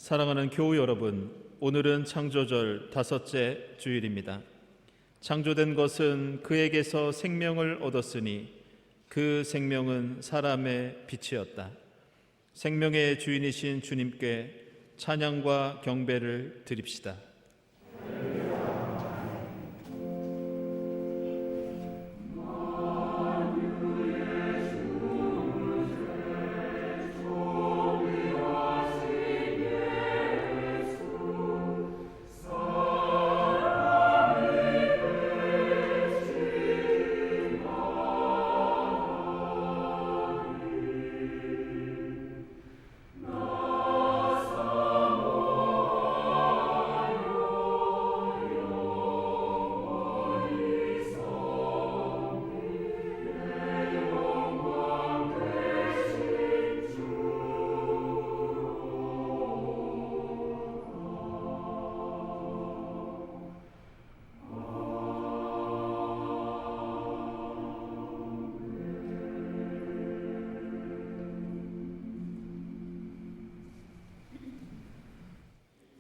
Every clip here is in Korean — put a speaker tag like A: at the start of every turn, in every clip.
A: 사랑하는 교우 여러분, 오늘은 창조절 다섯째 주일입니다. 창조된 것은 그에게서 생명을 얻었으니 그 생명은 사람의 빛이었다. 생명의 주인이신 주님께 찬양과 경배를 드립시다.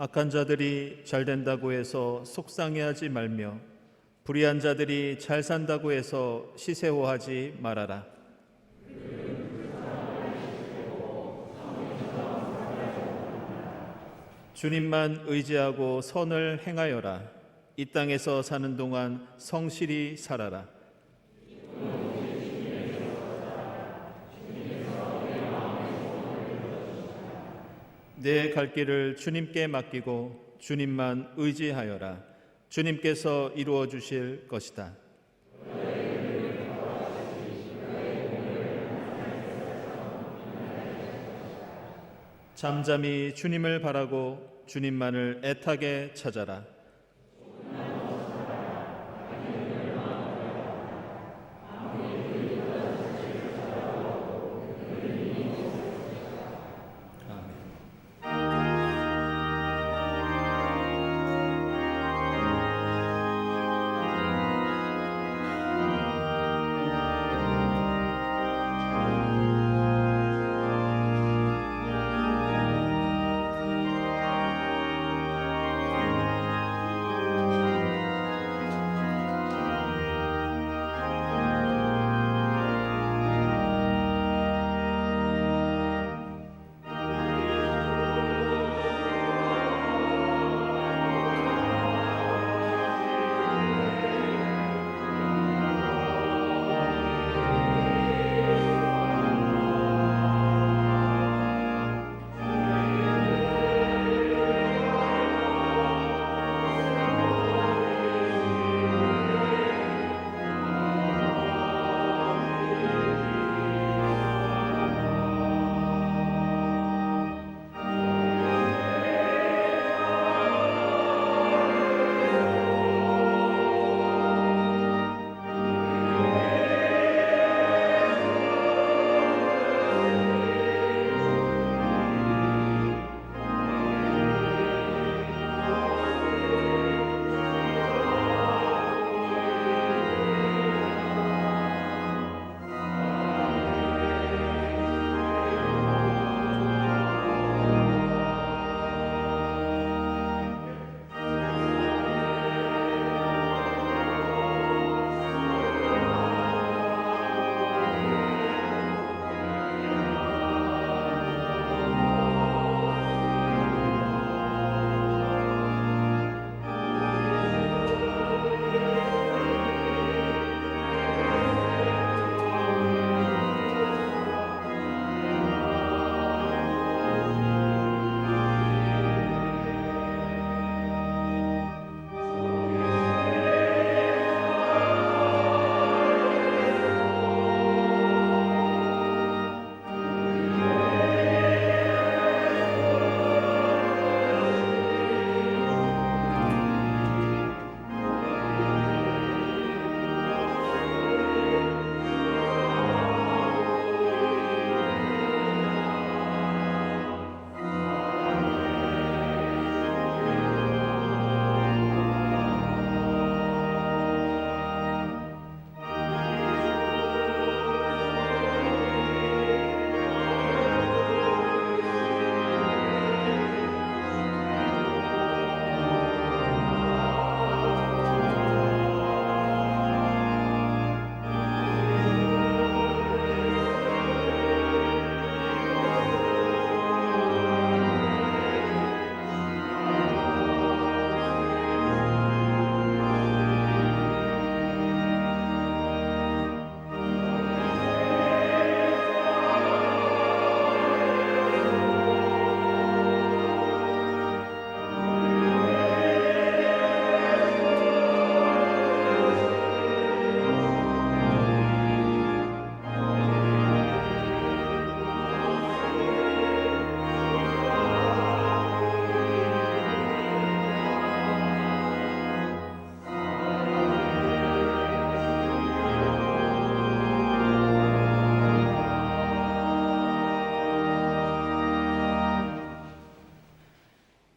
A: 악한 자들이 잘 된다고 해서 속상해하지 말며 불의한 자들이 잘 산다고 해서 시세호하지 말아라. 주님만 의지하고 선을 행하여라. 이 땅에서 사는 동안 성실히 살아라. 내 갈 길을 주님께 맡기고 주님만 의지하여라. 주님께서 이루어 주실 것이다. 잠잠히 주님을 바라고 주님만을 애타게 찾아라.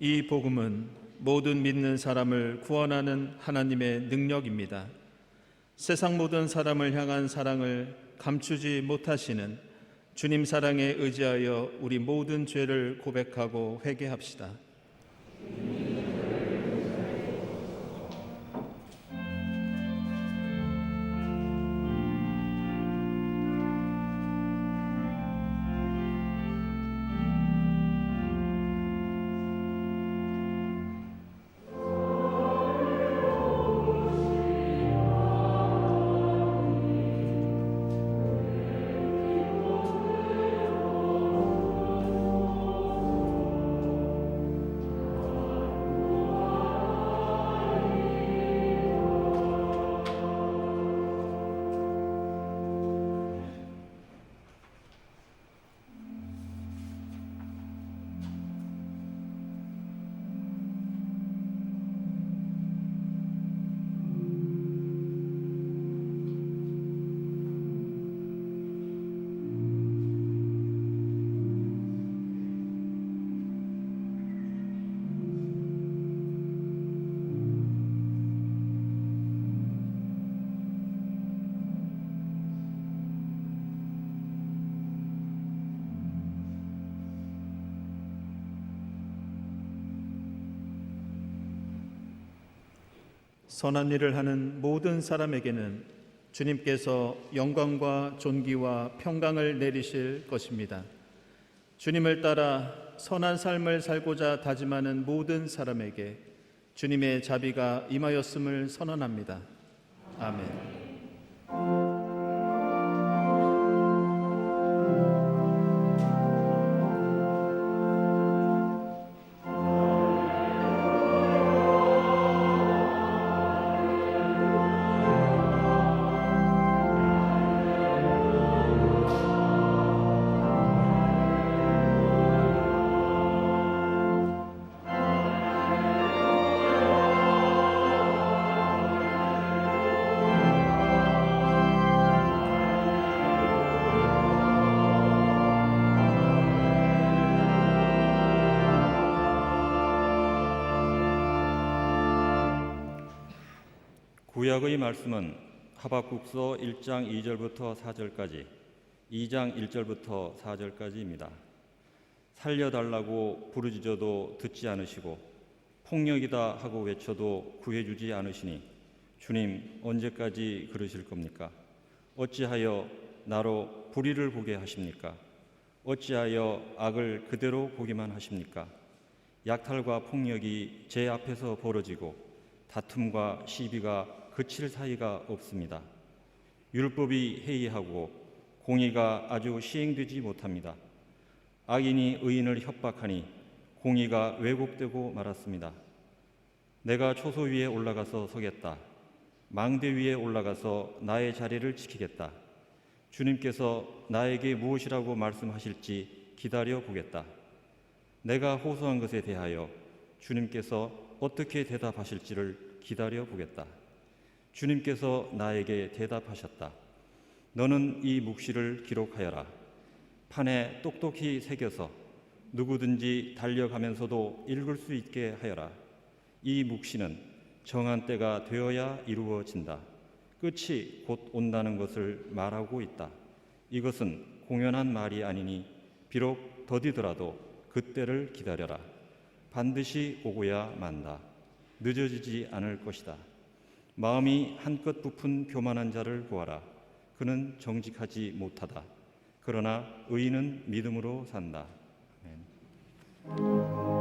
A: 이 복음은 모든 믿는 사람을 구원하는 하나님의 능력입니다. 세상 모든 사람을 향한 사랑을 감추지 못하시는 주님 사랑에 의지하여 우리 모든 죄를 고백하고 회개합시다. 선한 일을 하는 모든 사람에게는 주님께서 영광과 존귀와 평강을 내리실 것입니다. 주님을 따라 선한 삶을 살고자 다짐하는 모든 사람에게 주님의 자비가 임하였음을 선언합니다. 아멘.
B: 구약의 말씀은 하박국서 1장 2절부터 4절까지, 2장 1절부터 4절까지입니다. 살려달라고 부르짖어도 듣지 않으시고 폭력이다 하고 외쳐도 구해주지 않으시니 주님 언제까지 그러실 겁니까? 어찌하여 나로 불의를 보게 하십니까? 어찌하여 악을 그대로 보기만 하십니까? 약탈과 폭력이 제 앞에서 벌어지고 다툼과 시비가 그칠 사이가 없습니다. 율법이 해이하고 공의가 아주 시행되지 못합니다. 악인이 의인을 협박하니 공의가 왜곡되고 말았습니다. 내가 초소 위에 올라가서 서겠다. 망대 위에 올라가서 나의 자리를 지키겠다. 주님께서 나에게 무엇이라고 말씀하실지 기다려 보겠다. 내가 호소한 것에 대하여 주님께서 어떻게 대답하실지를 기다려 보겠다. 주님께서 나에게 대답하셨다. 너는 이 묵시를 기록하여라. 판에 똑똑히 새겨서 누구든지 달려가면서도 읽을 수 있게 하여라. 이 묵시는 정한 때가 되어야 이루어진다. 끝이 곧 온다는 것을 말하고 있다. 이것은 공연한 말이 아니니 비록 더디더라도 그때를 기다려라. 반드시 오고야 만다. 늦어지지 않을 것이다. 마음이 한껏 부푼 교만한 자를 보아라. 그는 정직하지 못하다. 그러나 의인은 믿음으로 산다. 아멘.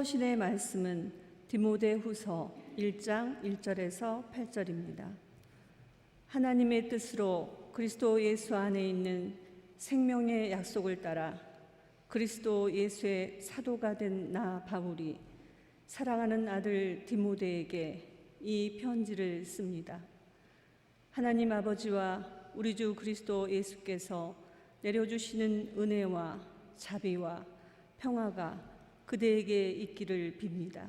C: 서신의 말씀은 디모데후서 1장 1절에서 8절입니다. 하나님의 뜻으로 그리스도 예수 안에 있는 생명의 약속을 따라 그리스도 예수의 사도가 된 나 바울이 사랑하는 아들 디모데에게 이 편지를 씁니다. 하나님 아버지와 우리 주 그리스도 예수께서 내려주시는 은혜와 자비와 평화가 그대에게 있기를 빕니다.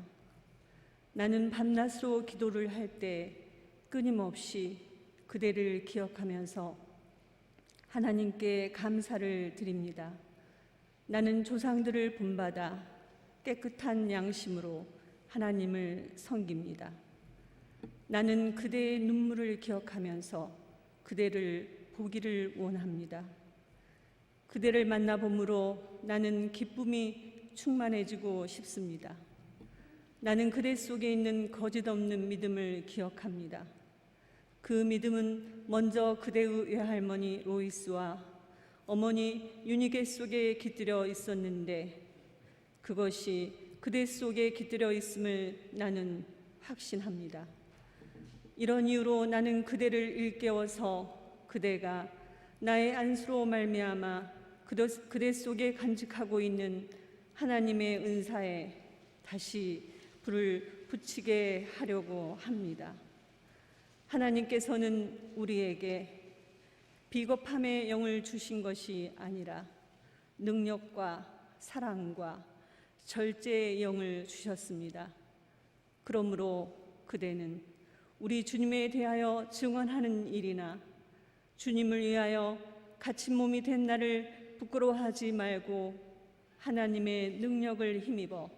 C: 나는 밤낮으로 기도를 할 때 끊임없이 그대를 기억하면서 하나님께 감사를 드립니다. 나는 조상들을 본받아 깨끗한 양심으로 하나님을 섬깁니다. 나는 그대의 눈물을 기억하면서 그대를 보기를 원합니다. 그대를 만나봄으로 나는 기쁨이 충만해지고 싶습니다. 나는 그대 속에 있는 거짓 없는 믿음을 기억합니다. 그 믿음은 먼저 그대의 외할머니 로이스와 어머니 유니게 속에 깃들여 있었는데 그것이 그대 속에 깃들여 있음을 나는 확신합니다. 이런 이유로 나는 그대를 일깨워서 그대가 나의 안수로 말미암아 그대 속에 간직하고 있는 하나님의 은사에 다시 불을 붙이게 하려고 합니다. 하나님께서는 우리에게 비겁함의 영을 주신 것이 아니라 능력과 사랑과 절제의 영을 주셨습니다. 그러므로 그대는 우리 주님에 대하여 증언하는 일이나 주님을 위하여 갇힌 몸이 된 나를 부끄러워하지 말고 하나님의 능력을 힘입어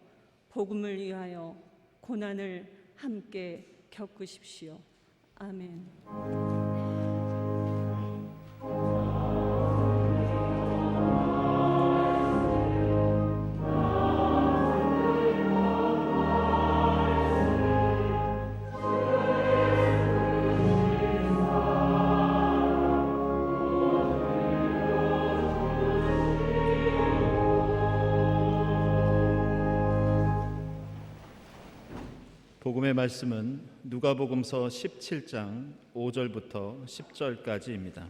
C: 복음을 위하여 고난을 함께 겪으십시오. 아멘.
A: 복음의 말씀은 누가복음서 17장 5절부터 10절까지입니다.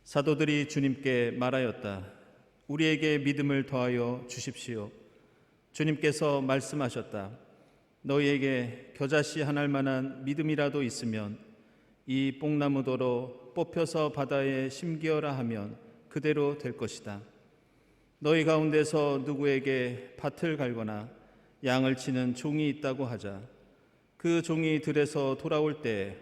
A: 사도들이 주님께 말하였다. 우리에게 믿음을 더하여 주십시오. 주님께서 말씀하셨다. 너희에게 겨자씨 하나일 만한 믿음이라도 있으면 이 뽕나무도로 뽑혀서 바다에 심기어라 하면 그대로 될 것이다. 너희 가운데서 누구에게 밭을 갈거나 양을 치는 종이 있다고 하자. 그 종이 들에서 돌아올 때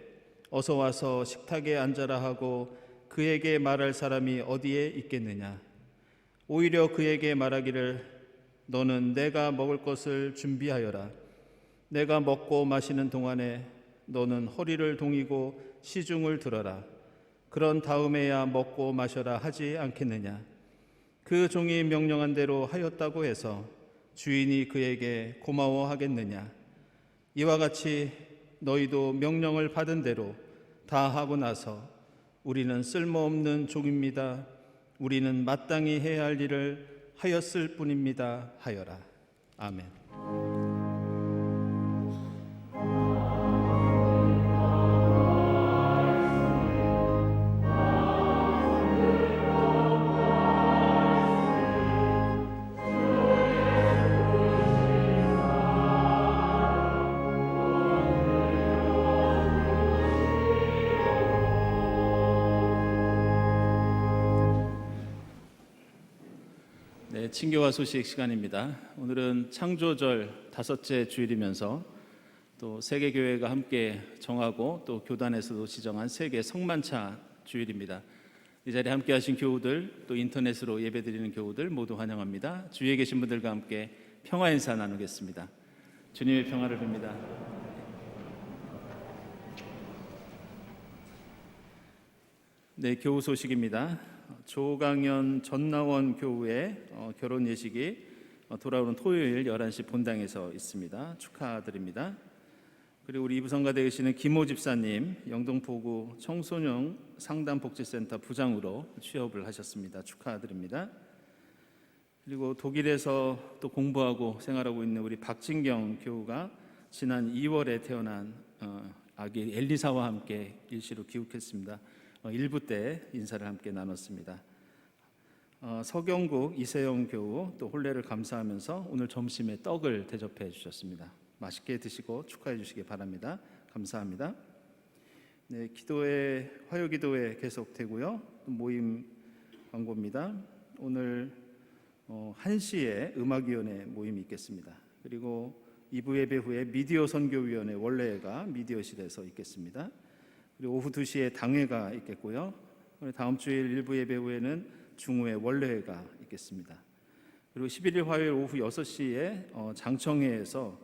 A: 어서 와서 식탁에 앉아라 하고 그에게 말할 사람이 어디에 있겠느냐. 오히려 그에게 말하기를 너는 내가 먹을 것을 준비하여라. 내가 먹고 마시는 동안에 너는 허리를 동이고 시중을 들어라. 그런 다음에야 먹고 마셔라 하지 않겠느냐. 그 종이 명령한 대로 하였다고 해서 주인이 그에게 고마워하겠느냐. 이와 같이 너희도 명령을 받은 대로 다 하고 나서 우리는 쓸모없는 종입니다. 우리는 마땅히 해야 할 일을 하였을 뿐입니다. 하여라. 아멘. 친교와 소식 시간입니다. 오늘은 창조절 5째 주일이면서 또 세계교회가 함께 정하고 또 교단에서도 지정한 세계 성만찬 주일입니다. 이 자리에 함께 하신 교우들 또 인터넷으로 예배드리는 교우들 모두 환영합니다. 주위에 계신 분들과 함께 평화 인사 나누겠습니다. 주님의 평화를 빕니다. 네, 교우 소식입니다. 조강현 전나원 교우의 결혼 예식이 돌아오는 토요일 11시 본당에서 있습니다. 축하드립니다. 그리고 우리 이부성가대에 계시는 김호 집사님 영동포구 청소년 상담복지센터 부장으로 취업을 하셨습니다. 축하드립니다. 그리고 독일에서 또 공부하고 생활하고 있는 우리 박진경 교우가 지난 2월에 태어난 아기 엘리사와 함께 일시로 귀국했습니다. 1부 때 인사를 함께 나눴습니다. 서경국 이세영 교우 또 혼례를 감사하면서 오늘 점심에 떡을 대접해 주셨습니다. 맛있게 드시고 축하해 주시기 바랍니다. 감사합니다. 네, 기도회 화요 기도회 계속되고요. 모임 광고입니다. 오늘 1시에 음악위원회 모임이 있겠습니다. 그리고 2부 예배 후에 미디어 선교위원회 원래가 미디어실에서 있겠습니다. 그리고 오후 2시에 당회가 있겠고요. 다음 주일 1부 예배 후에는 중후회 원래가 있겠습니다. 그리고 11일 화요일 오후 6시에 장청회에서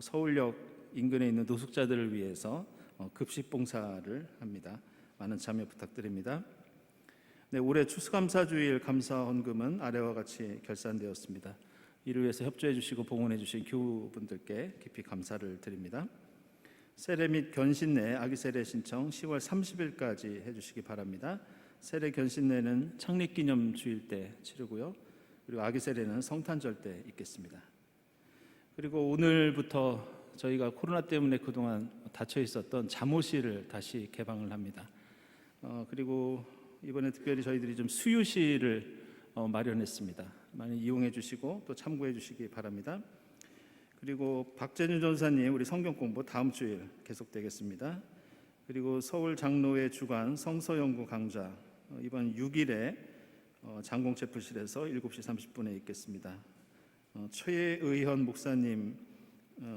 A: 서울역 인근에 있는 노숙자들을 위해서 급식 봉사를 합니다. 많은 참여 부탁드립니다. 네, 올해 추수감사주일 감사헌금은 아래와 같이 결산되었습니다. 이를 위해서 협조해 주시고 봉헌해 주신 교우분들께 깊이 감사를 드립니다. 세례 및 견신례 아기 세례 신청 10월 30일까지 해주시기 바랍니다. 세례 견신례는 창립기념주일 때 치르고요. 그리고 아기 세례는 성탄절 때 있겠습니다. 그리고 오늘부터 저희가 코로나 때문에 그동안 닫혀 있었던 잠옷실을 다시 개방을 합니다. 그리고 이번에 특별히 저희들이 좀 수유실을 마련했습니다. 많이 이용해 주시고 또 참고해 주시기 바랍니다. 그리고 박재준 전사님 우리 성경 공부 다음 주일 계속되겠습니다. 그리고 서울 장로회 주관 성서연구 강좌 이번 6일에 장공체프실에서 7시 30분에 있겠습니다. 최의현 목사님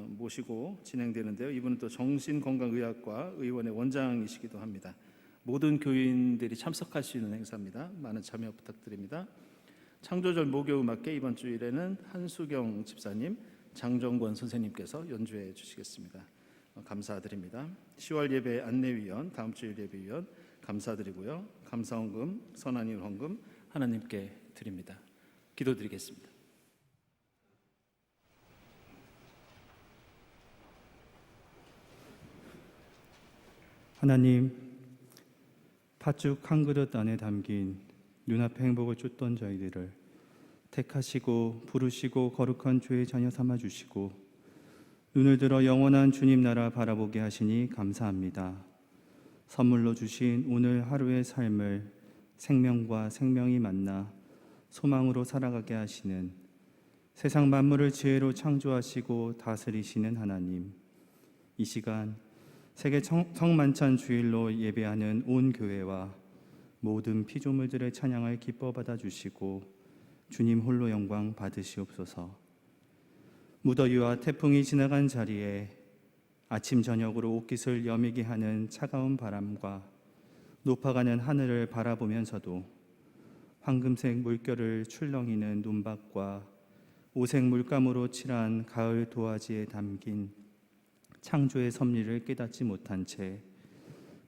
A: 모시고 진행되는데요. 이분은 또 정신건강의학과 의원의 원장이시기도 합니다. 모든 교인들이 참석할 수 있는 행사입니다. 많은 참여 부탁드립니다. 창조절 목요음악회 이번 주일에는 한수경 집사님, 장정권 선생님께서 연주해 주시겠습니다. 감사드립니다. 10월 예배 안내위원, 다음 주일 예배위원 감사드리고요. 감사헌금, 선한일 헌금 하나님께 드립니다. 기도드리겠습니다.
D: 하나님, 팥죽 한 그릇 안에 담긴 눈앞의 행복을 쫓던 저희들을 택하시고 부르시고 거룩한 주의 자녀 삼아 주시고 눈을 들어 영원한 주님 나라 바라보게 하시니 감사합니다. 선물로 주신 오늘 하루의 삶을 생명과 생명이 만나 소망으로 살아가게 하시는 세상 만물을 지혜로 창조하시고 다스리시는 하나님, 이 시간 세계 성만찬 주일로 예배하는 온 교회와 모든 피조물들의 찬양을 기뻐 받아주시고 주님 홀로 영광 받으시옵소서. 무더위와 태풍이 지나간 자리에 아침 저녁으로 옷깃을 여미게 하는 차가운 바람과 높아가는 하늘을 바라보면서도 황금색 물결을 출렁이는 눈밭과 오색 물감으로 칠한 가을 도화지에 담긴 창조의 섭리를 깨닫지 못한 채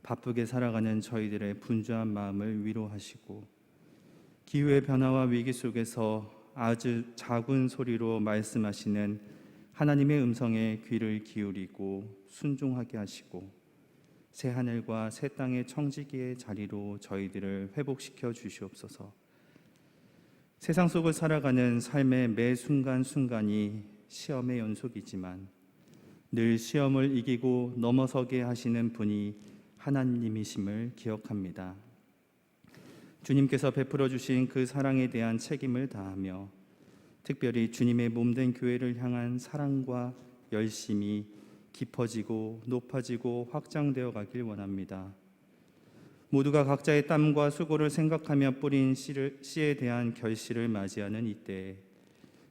D: 바쁘게 살아가는 저희들의 분주한 마음을 위로하시고 기후의 변화와 위기 속에서 아주 작은 소리로 말씀하시는 하나님의 음성에 귀를 기울이고 순종하게 하시고 새 하늘과 새 땅의 청지기의 자리로 저희들을 회복시켜 주시옵소서. 세상 속을 살아가는 삶의 매 순간순간이 시험의 연속이지만 늘 시험을 이기고 넘어서게 하시는 분이 하나님이심을 기억합니다. 주님께서 베풀어 주신 그 사랑에 대한 책임을 다하며 특별히 주님의 몸된 교회를 향한 사랑과 열심이 깊어지고 높아지고 확장되어 가길 원합니다. 모두가 각자의 땀과 수고를 생각하며 뿌린 씨에 대한 결실을 맞이하는 이때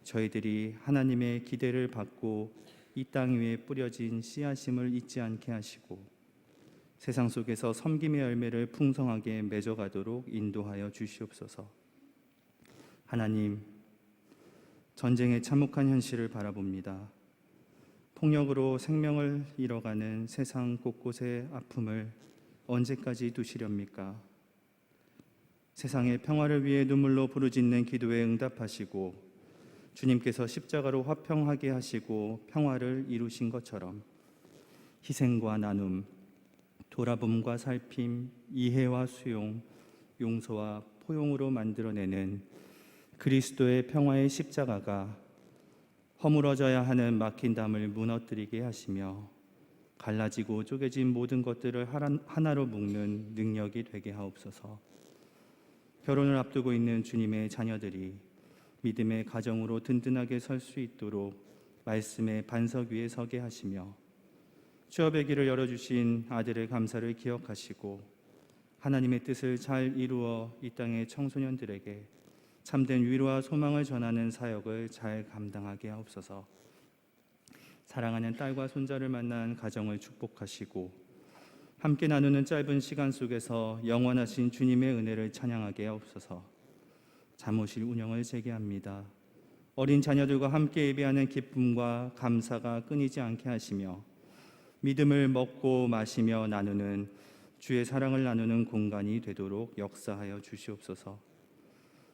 D: 저희들이 하나님의 기대를 받고 이 땅 위에 뿌려진 씨앗임을 잊지 않게 하시고 세상 속에서 섬김의 열매를 풍성하게 맺어가도록 인도하여 주시옵소서. 하나님, 전쟁의 참혹한 현실을 바라봅니다. 폭력으로 생명을 잃어가는 세상 곳곳의 아픔을 언제까지 두시렵니까? 세상의 평화를 위해 눈물로 부르짖는 기도에 응답하시고 주님께서 십자가로 화평하게 하시고 평화를 이루신 것처럼 희생과 나눔, 돌아봄과 살핌, 이해와 수용, 용서와 포용으로 만들어내는 그리스도의 평화의 십자가가 허물어져야 하는 막힌 담을 무너뜨리게 하시며 갈라지고 쪼개진 모든 것들을 하나로 묶는 능력이 되게 하옵소서. 결혼을 앞두고 있는 주님의 자녀들이 믿음의 가정으로 든든하게 설 수 있도록 말씀의 반석 위에 서게 하시며 취업의 길을 열어주신 아들의 감사를 기억하시고 하나님의 뜻을 잘 이루어 이 땅의 청소년들에게 참된 위로와 소망을 전하는 사역을 잘 감당하게 하옵소서. 사랑하는 딸과 손자를 만난 가정을 축복하시고 함께 나누는 짧은 시간 속에서 영원하신 주님의 은혜를 찬양하게 하옵소서. 잠오실 운영을 재개합니다. 어린 자녀들과 함께 예배하는 기쁨과 감사가 끊이지 않게 하시며 믿음을 먹고 마시며 나누는 주의 사랑을 나누는 공간이 되도록 역사하여 주시옵소서.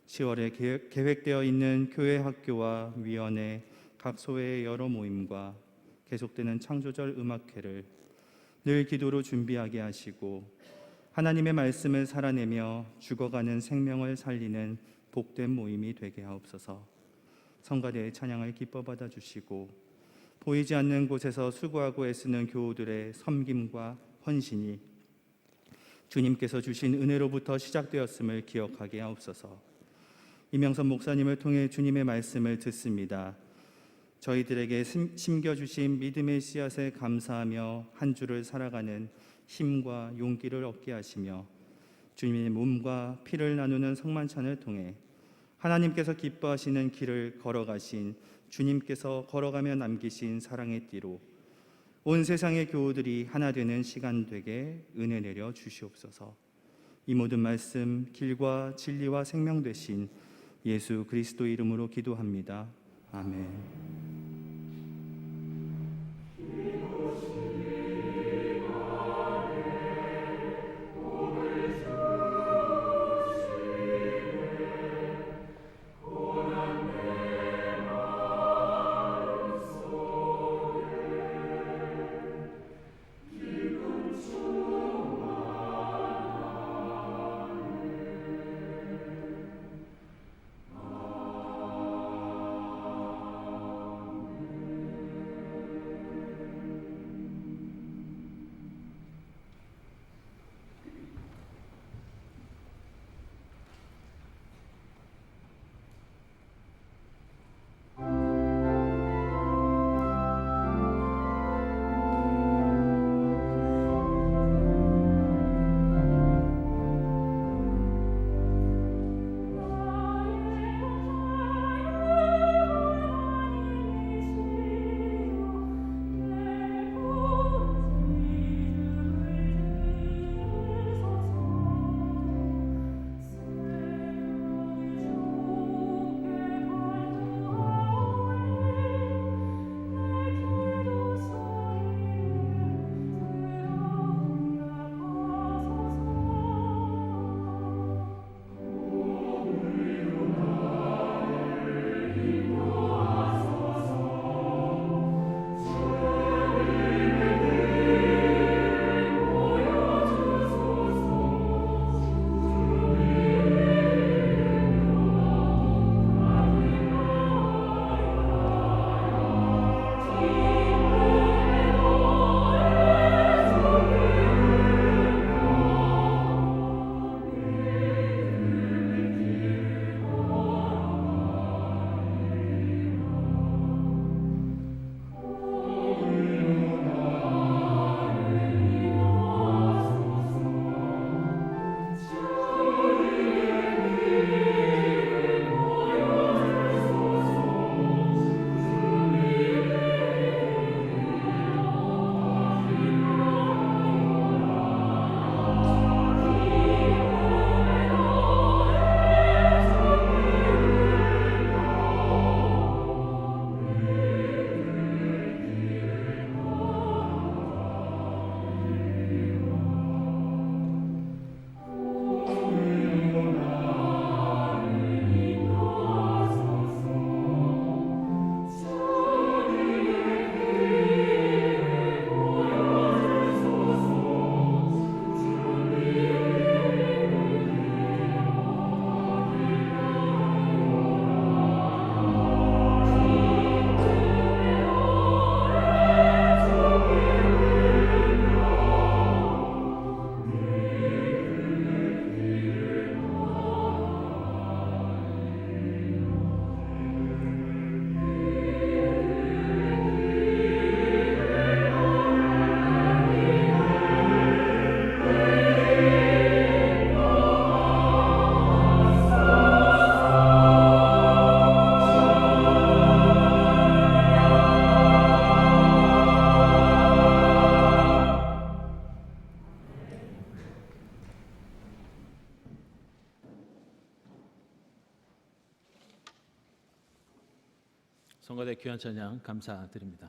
D: 10월에 계획되어 있는 교회 학교와 위원회, 각 소회의 여러 모임과 계속되는 창조절 음악회를 늘 기도로 준비하게 하시고 하나님의 말씀을 살아내며 죽어가는 생명을 살리는 복된 모임이 되게 하옵소서. 성가대의 찬양을 기뻐 받아주시고 보이지 않는 곳에서 수고하고 애쓰는 교우들의 섬김과 헌신이 주님께서 주신 은혜로부터 시작되었음을 기억하게 하옵소서. 이명선 목사님을 통해 주님의 말씀을 듣습니다. 저희들에게 심겨주신 믿음의 씨앗에 감사하며 한 주를 살아가는 힘과 용기를 얻게 하시며 주님의 몸과 피를 나누는 성만찬을 통해 하나님께서 기뻐하시는 길을 걸어가신 주님께서 걸어가며 남기신 사랑의 띠로 온 세상의 교우들이 하나 되는 시간 되게 은혜 내려 주시옵소서. 이 모든 말씀 길과 진리와 생명 되신 예수 그리스도 이름으로 기도합니다. 아멘.
A: 성가대 귀한 찬양 감사드립니다.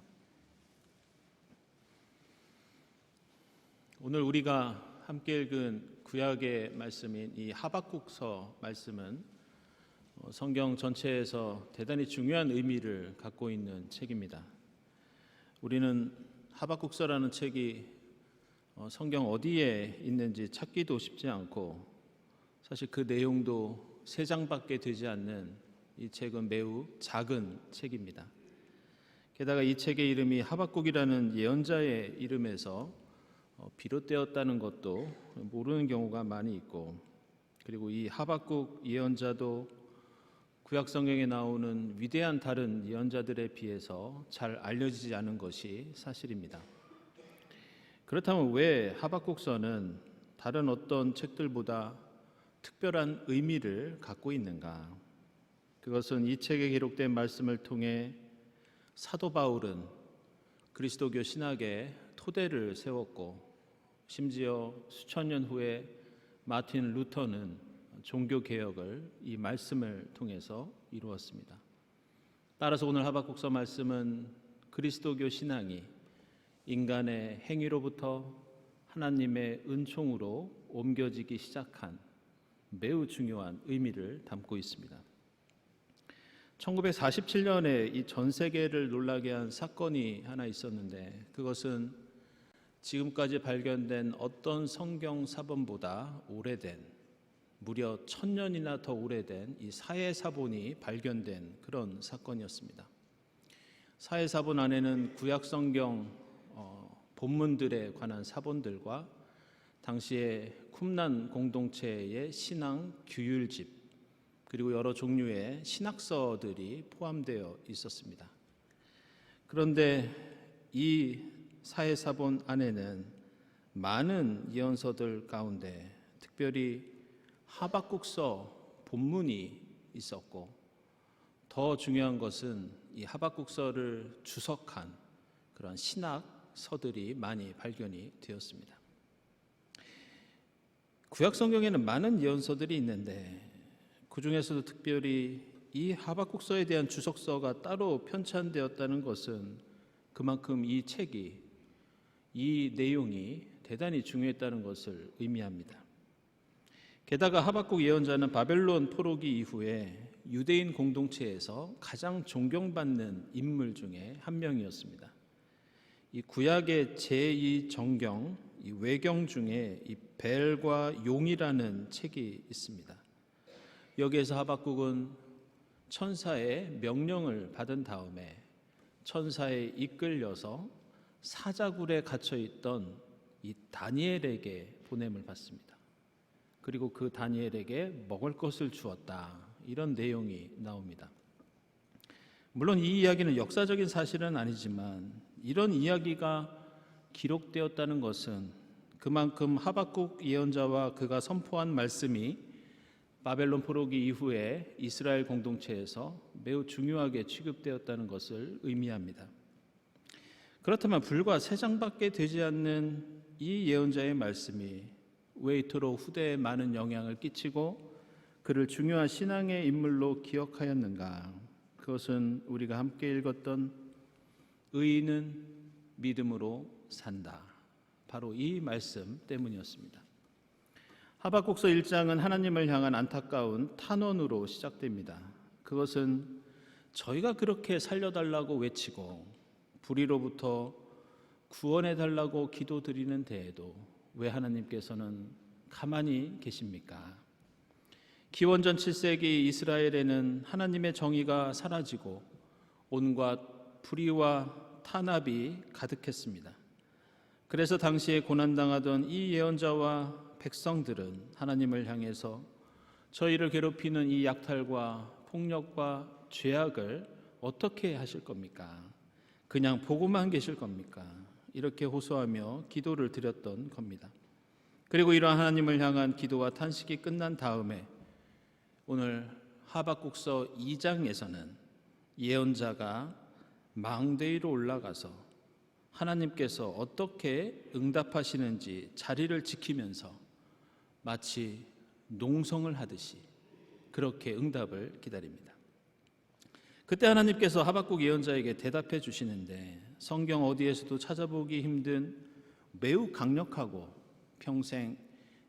A: 오늘 우리가 함께 읽은 구약의 말씀인 이 하박국서 말씀은 성경 전체에서 대단히 중요한 의미를 갖고 있는 책입니다. 우리는 하박국서라는 책이 성경 어디에 있는지 찾기도 쉽지 않고 사실 그 내용도 3장밖에 되지 않는 이 책은 매우 작은 책입니다. 게다가 이 책의 이름이 하박국이라는 예언자의 이름에서 비롯되었다는 것도 모르는 경우가 많이 있고, 그리고 이 하박국 예언자도 구약 성경에 나오는 위대한 다른 예언자들에 비해서 잘 알려지지 않은 것이 사실입니다. 그렇다면 왜 하박국서는 다른 어떤 책들보다 특별한 의미를 갖고 있는가? 그것은 이 책에 기록된 말씀을 통해 사도 바울은 그리스도교 신학의 토대를 세웠고, 심지어 수천 년 후에 마틴 루터는 종교 개혁을 이 말씀을 통해서 이루었습니다. 따라서 오늘 하박국서 말씀은 그리스도교 신앙이 인간의 행위로부터 하나님의 은총으로 옮겨지기 시작한 매우 중요한 의미를 담고 있습니다. 1947년에 이 전 세계를 놀라게 한 사건이 하나 있었는데, 그것은 지금까지 발견된 어떤 성경 사본보다 오래된, 무려 1000년이나 더 오래된 이 사해사본이 발견된 그런 사건이었습니다. 사해사본 안에는 구약 성경 본문들에 관한 사본들과 당시의 쿰란 공동체의 신앙 규율집, 그리고 여러 종류의 신학서들이 포함되어 있었습니다. 그런데 이 사해사본 안에는 많은 예언서들 가운데 특별히 하박국서 본문이 있었고, 더 중요한 것은 이 하박국서를 주석한 그런 신학서들이 많이 발견이 되었습니다. 구약 성경에는 많은 예언서들이 있는데 그 중에서도 특별히 이 하박국서에 대한 주석서가 따로 편찬되었다는 것은 그만큼 이 책이, 이 내용이 대단히 중요했다는 것을 의미합니다. 게다가 하박국 예언자는 바벨론 포로기 이후에 유대인 공동체에서 가장 존경받는 인물 중에 한 명이었습니다. 이 구약의 제2정경, 이 외경 중에 이 벨과 용이라는 책이 있습니다. 여기에서 하박국은 천사의 명령을 받은 다음에 천사에 이끌려서 사자굴에 갇혀 있던 이 다니엘에게 보냄을 받습니다. 그리고 그 다니엘에게 먹을 것을 주었다, 이런 내용이 나옵니다. 물론 이 이야기는 역사적인 사실은 아니지만 이런 이야기가 기록되었다는 것은 그만큼 하박국 예언자와 그가 선포한 말씀이 바벨론 포로기 이후에 이스라엘 공동체에서 매우 중요하게 취급되었다는 것을 의미합니다. 그렇다면 불과 3장밖에 되지 않는 이 예언자의 말씀이 왜 이토록 후대에 많은 영향을 끼치고 그를 중요한 신앙의 인물로 기억하였는가? 그것은 우리가 함께 읽었던 의인은 믿음으로 산다, 바로 이 말씀 때문이었습니다. 하박국서 1장은 하나님을 향한 안타까운 탄원으로 시작됩니다. 그것은 저희가 그렇게 살려달라고 외치고 불의로부터 구원해달라고 기도드리는 데에도 왜 하나님께서는 가만히 계십니까? 기원전 7세기 이스라엘에는 하나님의 정의가 사라지고 온갖 불의와 탄압이 가득했습니다. 그래서 당시에 고난당하던 이 예언자와 백성들은 하나님을 향해서 저희를 괴롭히는 이 약탈과 폭력과 죄악을 어떻게 하실 겁니까? 그냥 보고만 계실 겁니까? 이렇게 호소하며 기도를 드렸던 겁니다. 그리고 이러한 하나님을 향한 기도와 탄식이 끝난 다음에 오늘 하박국서 2장에서는 예언자가 망대 위로 올라가서 하나님께서 어떻게 응답하시는지 자리를 지키면서 마치 농성을 하듯이 그렇게 응답을 기다립니다. 그때 하나님께서 하박국 예언자에게 대답해 주시는데 성경 어디에서도 찾아보기 힘든 매우 강력하고 평생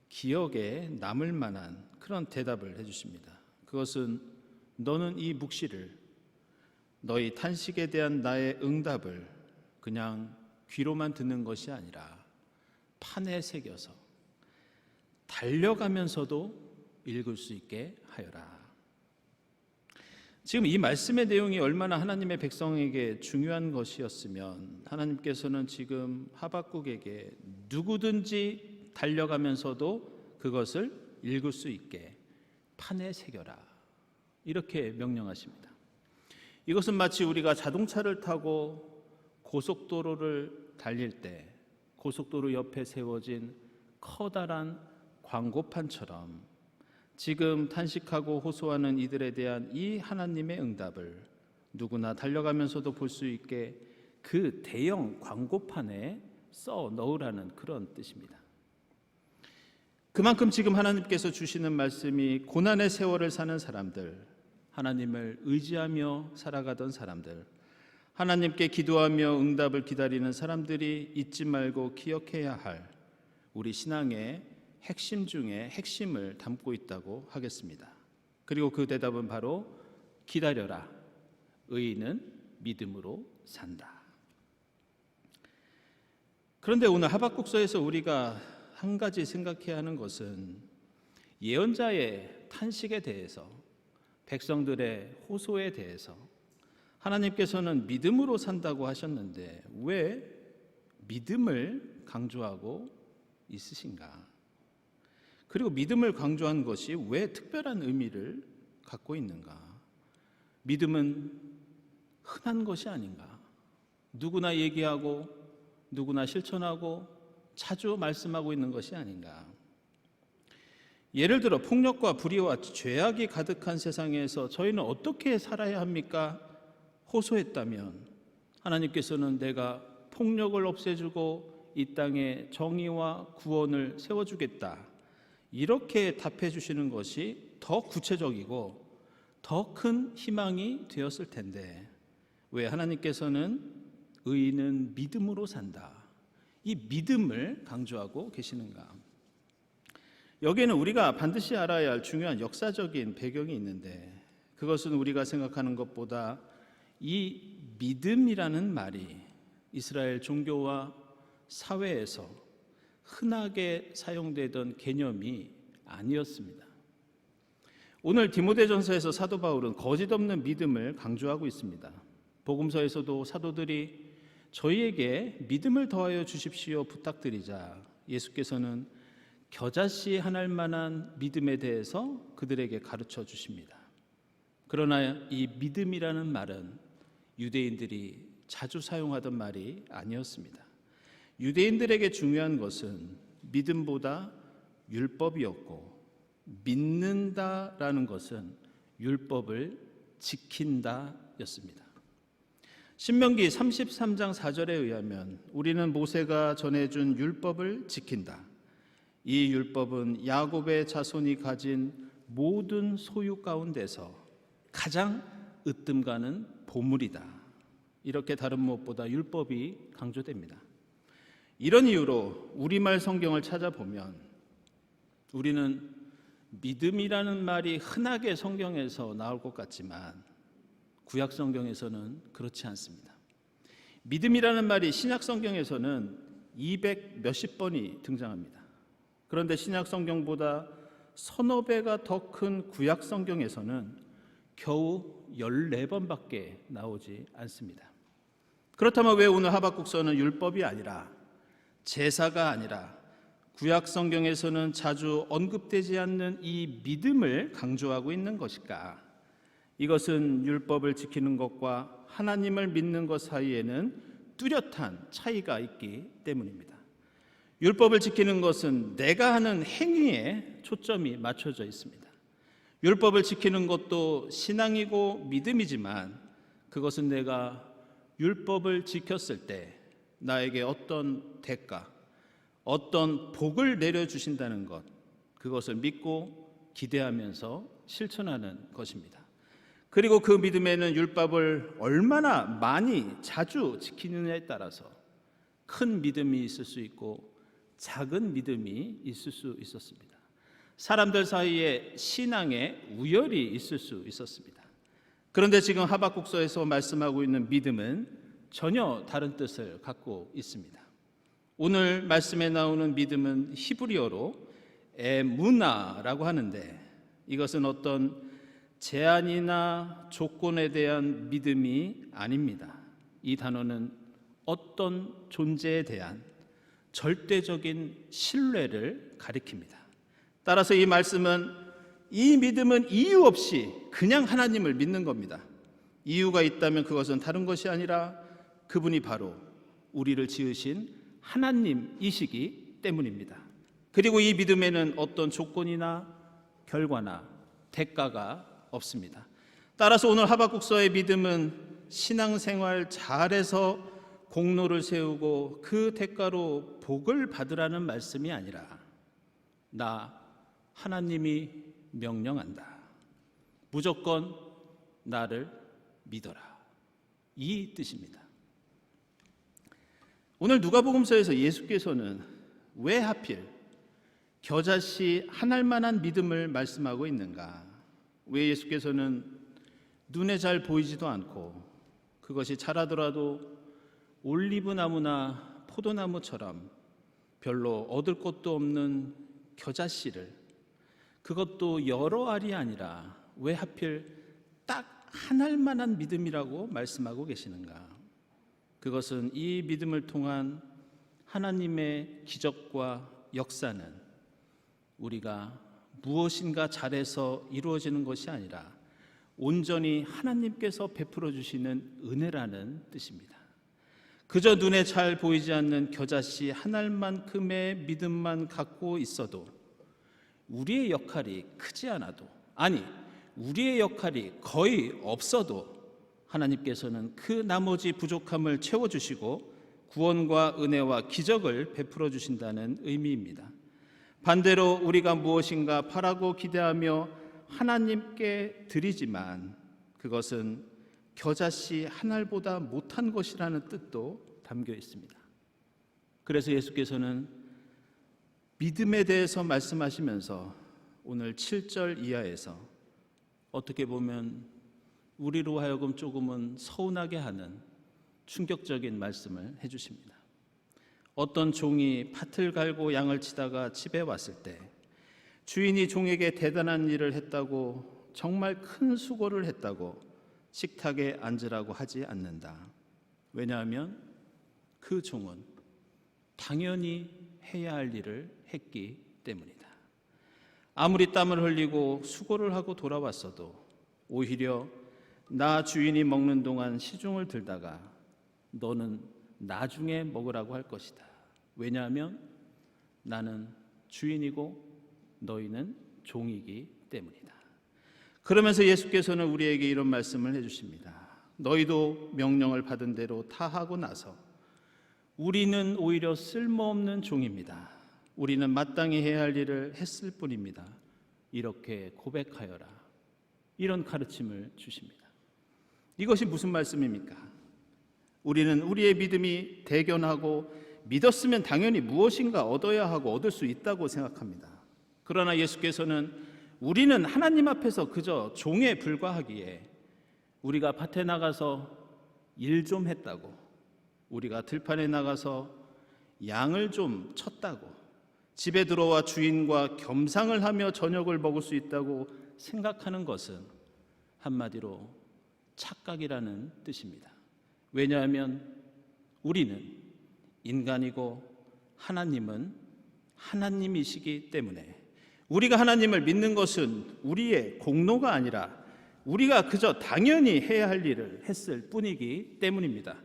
A: 기억에 남을 만한 그런 대답을 해 주십니다. 그것은 너는 이 묵시를, 너희 탄식에 대한 나의 응답을 그냥 귀로만 듣는 것이 아니라 판에 새겨서 달려가면서도 읽을 수 있게 하여라. 지금 이 말씀의 내용이 얼마나 하나님의 백성에게 중요한 것이었으면 하나님께서는 지금 하박국에게 누구든지 달려가면서도 그것을 읽을 수 있게 판에 새겨라, 이렇게 명령하십니다. 이것은 마치 우리가 자동차를 타고 고속도로를 달릴 때 고속도로 옆에 세워진 커다란 광고판처럼 지금 탄식하고 호소하는 이들에 대한 이 하나님의 응답을 누구나 달려가면서도 볼 수 있게 그 대형 광고판에 써 넣으라는 그런 뜻입니다. 그만큼 지금 하나님께서 주시는 말씀이 고난의 세월을 사는 사람들, 하나님을 의지하며 살아가던 사람들, 하나님께 기도하며 응답을 기다리는 사람들이 잊지 말고 기억해야 할 우리 신앙의 핵심 중에 핵심을 담고 있다고 하겠습니다. 그리고 그 대답은 바로 기다려라. 의인은 믿음으로 산다. 그런데 오늘 하박국서에서 우리가 한 가지 생각해야 하는 것은 예언자의 탄식에 대해서, 백성들의 호소에 대해서 하나님께서는 믿음으로 산다고 하셨는데 왜 믿음을 강조하고 있으신가? 그리고 믿음을 강조한 것이 왜 특별한 의미를 갖고 있는가? 믿음은 흔한 것이 아닌가? 누구나 얘기하고 누구나 실천하고 자주 말씀하고 있는 것이 아닌가? 예를 들어 폭력과 불의와 죄악이 가득한 세상에서 저희는 어떻게 살아야 합니까? 호소했다면 하나님께서는 내가 폭력을 없애주고 이 땅에 정의와 구원을 세워주겠다, 이렇게 답해 주시는 것이 더 구체적이고 더 큰 희망이 되었을 텐데 왜 하나님께서는 의인은 믿음으로 산다, 이 믿음을 강조하고 계시는가? 여기에는 우리가 반드시 알아야 할 중요한 역사적인 배경이 있는데 그것은 우리가 생각하는 것보다 이 믿음이라는 말이 이스라엘 종교와 사회에서 흔하게 사용되던 개념이 아니었습니다. 오늘 디모데전서에서 사도 바울은 거짓 없는 믿음을 강조하고 있습니다. 복음서에서도 사도들이 저희에게 믿음을 더하여 주십시오 부탁드리자 예수께서는 겨자씨 하나일 만한 믿음에 대해서 그들에게 가르쳐 주십니다. 그러나 이 믿음이라는 말은 유대인들이 자주 사용하던 말이 아니었습니다. 유대인들에게 중요한 것은 믿음보다 율법이었고 믿는다라는 것은 율법을 지킨다였습니다. 신명기 33장 4절에 의하면 우리는 모세가 전해준 율법을 지킨다. 이 율법은 야곱의 자손이 가진 모든 소유 가운데서 가장 으뜸 가는 보물이다. 이렇게 다른 무엇보다 율법이 강조됩니다. 이런 이유로 우리말 성경을 찾아보면 우리는 믿음이라는 말이 흔하게 성경에서 나올 것 같지만 구약 성경에서는 그렇지 않습니다. 믿음이라는 말이 신약 성경에서는 200 몇십 번이 등장합니다. 그런데 신약 성경보다 서너 배가 더 큰 구약 성경에서는 겨우 14번밖에 나오지 않습니다. 그렇다면 왜 오늘 하박국서는 율법이 아니라 제사가 아니라 구약 성경에서는 자주 언급되지 않는 이 믿음을 강조하고 있는 것일까? 이것은 율법을 지키는 것과 하나님을 믿는 것 사이에는 뚜렷한 차이가 있기 때문입니다. 율법을 지키는 것은 내가 하는 행위에 초점이 맞춰져 있습니다. 율법을 지키는 것도 신앙이고 믿음이지만 그것은 내가 율법을 지켰을 때 나에게 어떤 대가, 어떤 복을 내려주신다는 것, 그것을 믿고 기대하면서 실천하는 것입니다. 그리고 그 믿음에는 율법을 얼마나 많이 자주 지키느냐에 따라서 큰 믿음이 있을 수 있고 작은 믿음이 있을 수 있었습니다. 사람들 사이에 신앙의 우열이 있을 수 있었습니다. 그런데 지금 하박국서에서 말씀하고 있는 믿음은 전혀 다른 뜻을 갖고 있습니다. 오늘 말씀에 나오는 믿음은 히브리어로 에무나라고 하는데, 이것은 어떤 제한이나 조건에 대한 믿음이 아닙니다. 이 단어는 어떤 존재에 대한 절대적인 신뢰를 가리킵니다. 따라서 이 말씀은, 이 믿음은 이유 없이 그냥 하나님을 믿는 겁니다. 이유가 있다면 그것은 다른 것이 아니라 그분이 바로 우리를 지으신 하나님이시기 때문입니다. 그리고 이 믿음에는 어떤 조건이나 결과나 대가가 없습니다. 따라서 오늘 하박국서의 믿음은 신앙생활 잘해서 공로를 세우고 그 대가로 복을 받으라는 말씀이 아니라, 나 하나님이 명령한다, 무조건 나를 믿어라, 이 뜻입니다. 오늘 누가복음서에서 예수께서는 왜 하필 겨자씨 한 알만한 믿음을 말씀하고 있는가? 왜 예수께서는 눈에 잘 보이지도 않고 그것이 자라더라도 올리브 나무나 포도나무처럼 별로 얻을 것도 없는 겨자씨를, 그것도 여러 알이 아니라 왜 하필 딱 한 알만한 믿음이라고 말씀하고 계시는가? 그것은 이 믿음을 통한 하나님의 기적과 역사는 우리가 무엇인가 잘해서 이루어지는 것이 아니라 온전히 하나님께서 베풀어 주시는 은혜라는 뜻입니다. 그저 눈에 잘 보이지 않는 겨자씨 한 알만큼의 믿음만 갖고 있어도, 우리의 역할이 크지 않아도, 아니 우리의 역할이 거의 없어도 하나님께서는 그 나머지 부족함을 채워주시고 구원과 은혜와 기적을 베풀어 주신다는 의미입니다. 반대로 우리가 무엇인가 바라고 기대하며 하나님께 드리지만 그것은 겨자씨 한 알보다 못한 것이라는 뜻도 담겨 있습니다. 그래서 예수께서는 믿음에 대해서 말씀하시면서 오늘 7절 이하에서 어떻게 보면 우리로 하여금 조금은 서운하게 하는 충격적인 말씀을 해주십니다. 어떤 종이 밭을 갈고 양을 치다가 집에 왔을 때 주인이 종에게 대단한 일을 했다고, 정말 큰 수고를 했다고 식탁에 앉으라고 하지 않는다. 왜냐하면 그 종은 당연히 해야 할 일을 했기 때문이다. 아무리 땀을 흘리고 수고를 하고 돌아왔어도 오히려 나 주인이 먹는 동안 시중을 들다가 너는 나중에 먹으라고 할 것이다. 왜냐하면 나는 주인이고 너희는 종이기 때문이다. 그러면서 예수께서는 우리에게 이런 말씀을 해주십니다. 너희도 명령을 받은 대로 다 하고 나서 우리는 오히려 쓸모없는 종입니다. 우리는 마땅히 해야 할 일을 했을 뿐입니다. 이렇게 고백하여라. 이런 가르침을 주십니다. 이것이 무슨 말씀입니까? 우리는 우리의 믿음이 대견하고 믿었으면 당연히 무엇인가 얻어야 하고 얻을 수 있다고 생각합니다. 그러나 예수께서는 우리는 하나님 앞에서 그저 종에 불과하기에, 우리가 밭에 나가서 일 좀 했다고, 우리가 들판에 나가서 양을 좀 쳤다고, 집에 들어와 주인과 겸상을 하며 저녁을 먹을 수 있다고 생각하는 것은 한마디로 착각이라는 뜻입니다. 왜냐하면 우리는 인간이고 하나님은 하나님이시기 때문에, 우리가 하나님을 믿는 것은 우리의 공로가 아니라 우리가 그저 당연히 해야 할 일을 했을 뿐이기 때문입니다.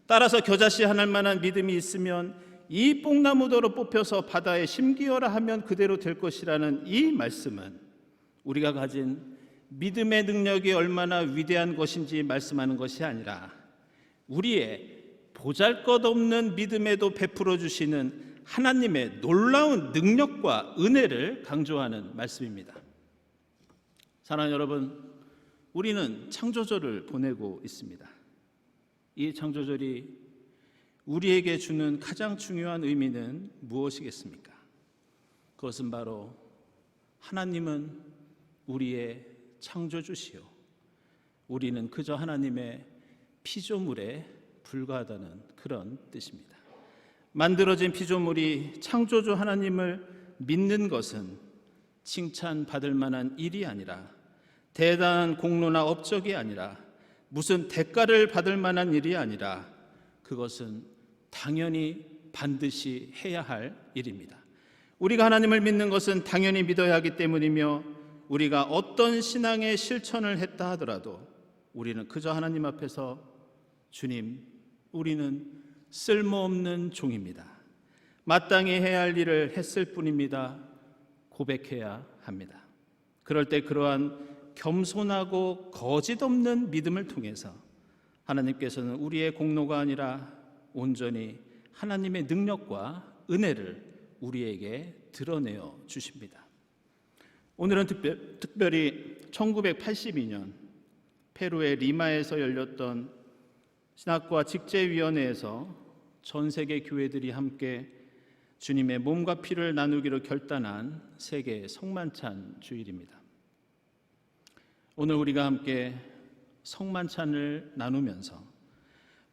A: 따라서 겨자씨 하나 만한 믿음이 있으면 이 뽕나무더러 뽑혀서 바다에 심기어라 하면 그대로 될 것이라는 이 말씀은 우리가 가진 믿음의 능력이 얼마나 위대한 것인지 말씀하는 것이 아니라 우리의 보잘것없는 믿음에도 베풀어 주시는 하나님의 놀라운 능력과 은혜를 강조하는 말씀입니다. 사랑하는 여러분,
E: 우리는 창조절을 보내고 있습니다. 이 창조절이 우리에게 주는 가장 중요한 의미는 무엇이겠습니까? 그것은 바로 하나님은 우리의 창조주시요, 우리는 그저 하나님의 피조물에 불과하다는 그런 뜻입니다. 만들어진 피조물이 창조주 하나님을 믿는 것은 칭찬받을 만한 일이 아니라, 대단한 공로나 업적이 아니라, 무슨 대가를 받을 만한 일이 아니라, 그것은 당연히 반드시 해야 할 일입니다. 우리가 하나님을 믿는 것은 당연히 믿어야 하기 때문이며, 우리가 어떤 신앙의 실천을 했다 하더라도 우리는 그저 하나님 앞에서 주님, 우리는 쓸모없는 종입니다, 마땅히 해야 할 일을 했을 뿐입니다, 고백해야 합니다. 그럴 때 그러한 겸손하고 거짓 없는 믿음을 통해서 하나님께서는 우리의 공로가 아니라 온전히 하나님의 능력과 은혜를 우리에게 드러내어 주십니다. 오늘은 특별히 1982년 페루의 리마에서 열렸던 신학과 직제위원회에서 전 세계 교회들이 함께 주님의 몸과 피를 나누기로 결단한 세계 성만찬 주일입니다. 오늘 우리가 함께 성만찬을 나누면서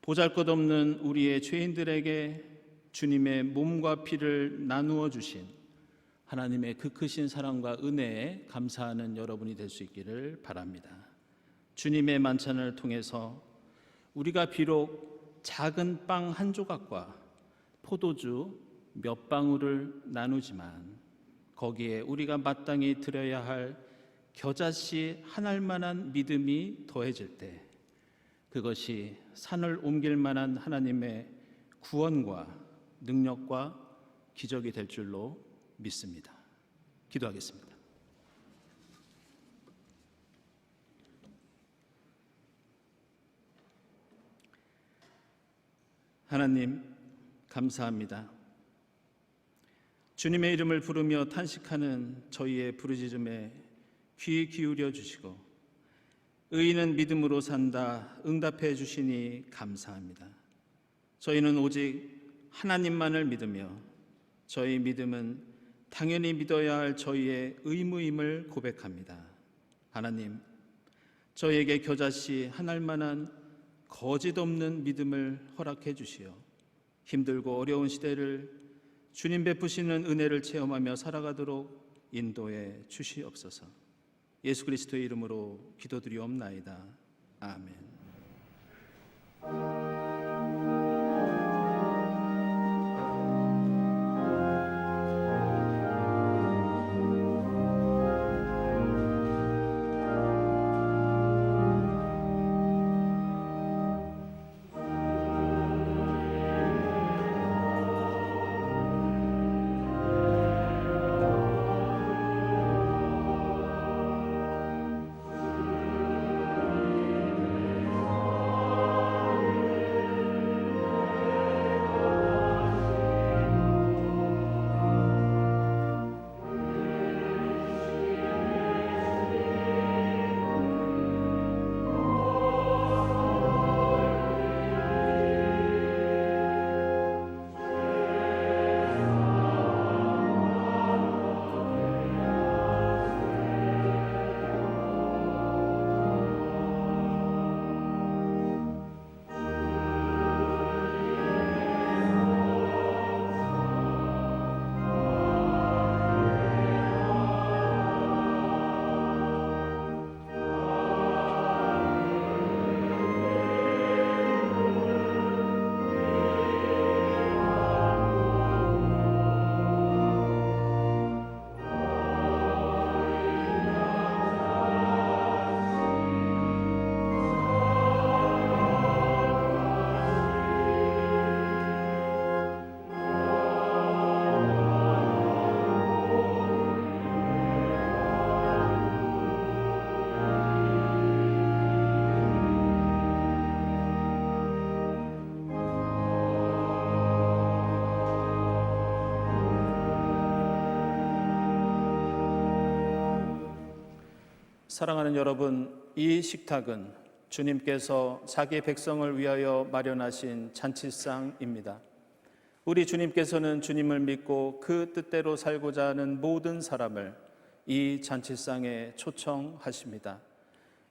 E: 보잘것없는 우리의 죄인들에게 주님의 몸과 피를 나누어 주신 하나님의 그 크신 사랑과 은혜에 감사하는 여러분이 될 수 있기를 바랍니다. 주님의 만찬을 통해서 우리가 비록 작은 빵 한 조각과 포도주 몇 방울을 나누지만 거기에 우리가 마땅히 드려야 할 겨자씨 한 알만한 믿음이 더해질 때 그것이 산을 옮길 만한 하나님의 구원과 능력과 기적이 될 줄로 믿습니다. 기도하겠습니다. 하나님, 감사합니다. 주님의 이름을 부르며 탄식하는 저희의 부르짖음에 귀 기울여 주시고 의인은 믿음으로 산다 응답해 주시니 감사합니다. 저희는 오직 하나님만을 믿으며 저희 믿음은 당연히 믿어야 할 저희의 의무임을 고백합니다. 하나님, 저희에게 겨자씨 한 알만한 거짓 없는 믿음을 허락해 주시어 힘들고 어려운 시대를 주님 베푸시는 은혜를 체험하며 살아가도록 인도해 주시옵소서. 예수 그리스도의 이름으로 기도드리옵나이다. 아멘. 사랑하는 여러분, 이 식탁은 주님께서 자기 백성을 위하여 마련하신 잔치상입니다. 우리 주님께서는 주님을 믿고 그 뜻대로 살고자 하는 모든 사람을 이 잔치상에 초청하십니다.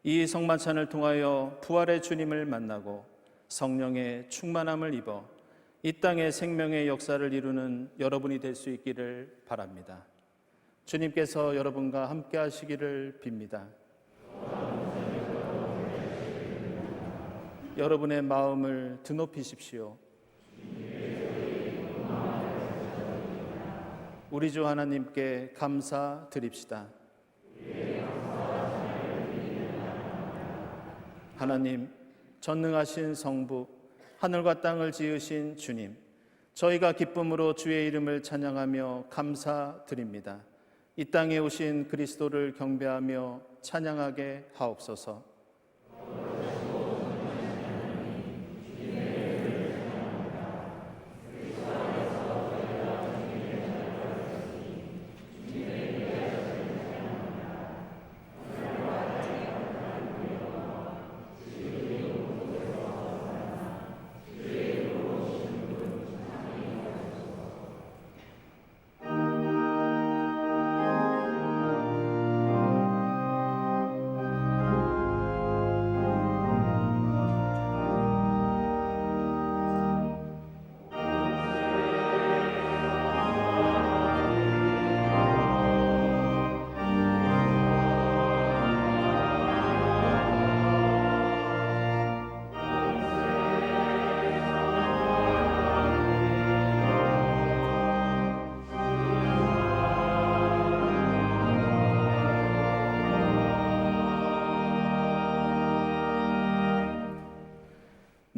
E: 이 성만찬을 통하여 부활의 주님을 만나고 성령의 충만함을 입어 이 땅의 생명의 역사를 이루는 여러분이 될 수 있기를 바랍니다. 주님께서 여러분과 함께 하시기를 빕니다. 여러분의 마음을 드높이십시오. 우리 주 하나님께 감사드립시다. 하나님, 전능하신 성부, 하늘과 땅을 지으신 주님, 저희가 기쁨으로 주의 이름을 찬양하며 감사드립니다. 이 땅에 오신 그리스도를 경배하며 찬양하게 하옵소서.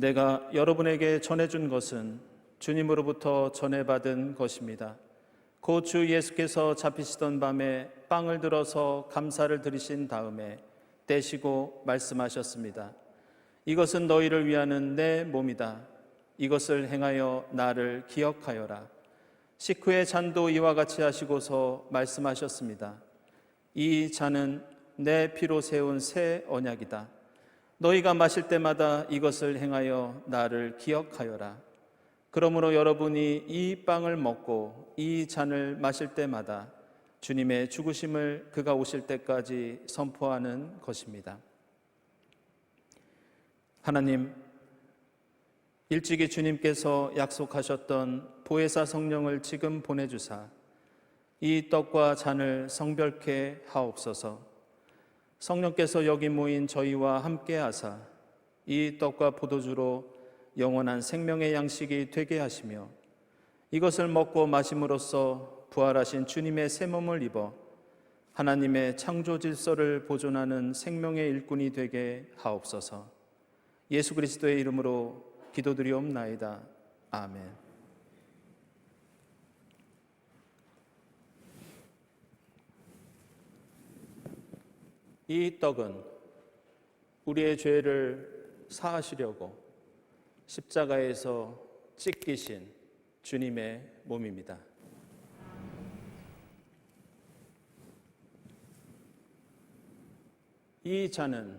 E: 내가 여러분에게 전해준 것은 주님으로부터 전해받은 것입니다. 곧 주 예수께서 잡히시던 밤에 빵을 들어서 감사를 드리신 다음에 떼시고 말씀하셨습니다. 이것은 너희를 위하는 내 몸이다. 이것을 행하여 나를 기억하여라. 식후에 잔도 이와 같이 하시고서 말씀하셨습니다. 이 잔은 내 피로 세운 새 언약이다. 너희가 마실 때마다 이것을 행하여 나를 기억하여라. 그러므로 여러분이 이 빵을 먹고 이 잔을 마실 때마다 주님의 죽으심을 그가 오실 때까지 선포하는 것입니다. 하나님, 일찍이 주님께서 약속하셨던 보혜사 성령을 지금 보내주사 이 떡과 잔을 성별케 하옵소서. 성령께서 여기 모인 저희와 함께 하사 이 떡과 포도주로 영원한 생명의 양식이 되게 하시며 이것을 먹고 마심으로써 부활하신 주님의 새 몸을 입어 하나님의 창조 질서를 보존하는 생명의 일꾼이 되게 하옵소서. 예수 그리스도의 이름으로 기도드리옵나이다. 아멘. 이 떡은 우리의 죄를 사하시려고 십자가에서 찢기신 주님의 몸입니다. 이 잔은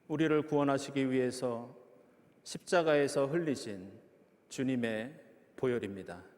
E: 우리를 구원하시기 위해서 십자가에서 흘리신 주님의 보혈입니다.